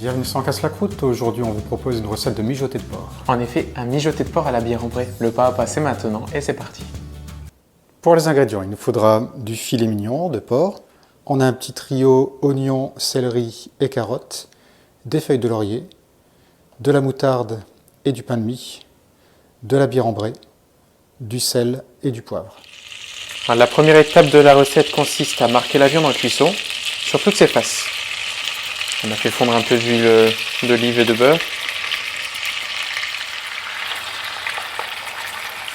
Bienvenue sur Casse la Croûte. Aujourd'hui, on vous propose une recette de mijoté de porc. En effet, un mijoté de porc à la bière ambrée. Le pas à passer maintenant et c'est parti. Pour les ingrédients, il nous faudra du filet mignon de porc. On a un petit trio oignons, céleri et carottes, des feuilles de laurier, de la moutarde et du pain de mie, de la bière ambrée, du sel et du poivre. Alors, la première étape de la recette consiste à marquer la viande en cuisson sur toutes ses faces. On a fait fondre un peu d'huile d'olive et de beurre.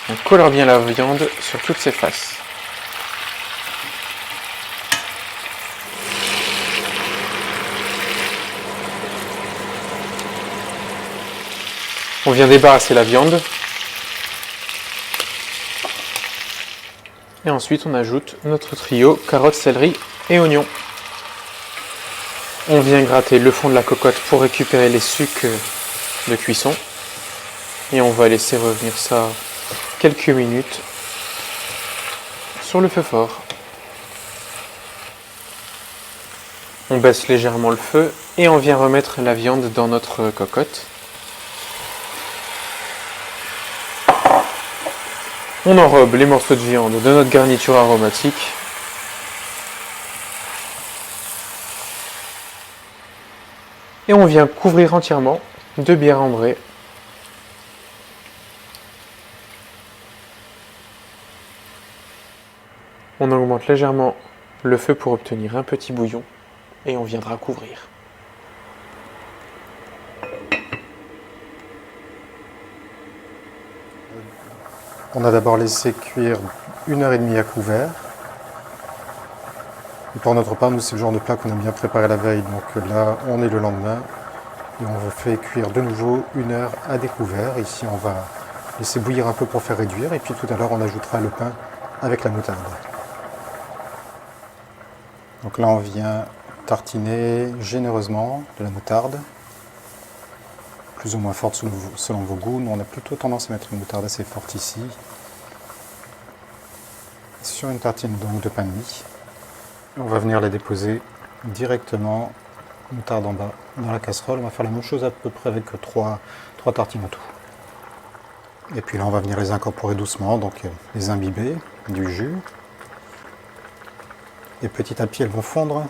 On colore bien la viande sur toutes ses faces. On vient débarrasser la viande. Et ensuite on ajoute notre trio carottes, céleri et oignons. On vient gratter le fond de la cocotte pour récupérer les sucs de cuisson. Et on va laisser revenir ça quelques minutes sur le feu fort. On baisse légèrement le feu et on vient remettre la viande dans notre cocotte. On enrobe les morceaux de viande de notre garniture aromatique. Et on vient couvrir entièrement de bière ambrée. On augmente légèrement le feu pour obtenir un petit bouillon et on viendra couvrir. On a d'abord laissé cuire 1h30 à couvert. Et pour notre part, nous, c'est le genre de plat qu'on aime bien préparer la veille. Donc là, on est le lendemain et on fait cuire de nouveau 1 heure à découvert. Ici, on va laisser bouillir un peu pour faire réduire. Et puis tout à l'heure, on ajoutera le pain avec la moutarde. Donc là, on vient tartiner généreusement de la moutarde, plus ou moins forte selon vos goûts. Nous, on a plutôt tendance à mettre une moutarde assez forte ici. Sur une tartine donc de pain de mie. On va venir la déposer directement, moutarde en bas, dans la casserole. On va faire la même chose à peu près avec 3 tartines en tout. Et puis là, on va venir les incorporer doucement, donc les imbiber du jus. Et petit à petit, elles vont fondre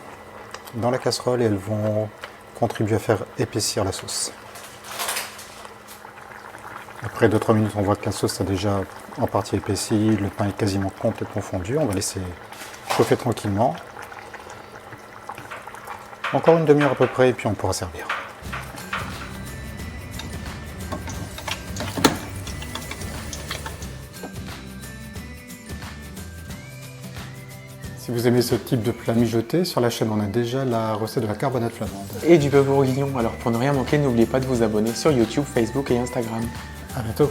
dans la casserole et elles vont contribuer à faire épaissir la sauce. Après 2-3 minutes, on voit que la sauce a déjà en partie épaissi, le pain est quasiment complètement fondu. On va laisser chauffer tranquillement. Encore une demi-heure à peu près et puis on pourra servir. Si vous aimez ce type de plat mijoté, sur la chaîne on a déjà la recette de la carbonate flamande. Et du bœuf bourguignon. Alors pour ne rien manquer, n'oubliez pas de vous abonner sur YouTube, Facebook et Instagram. À bientôt.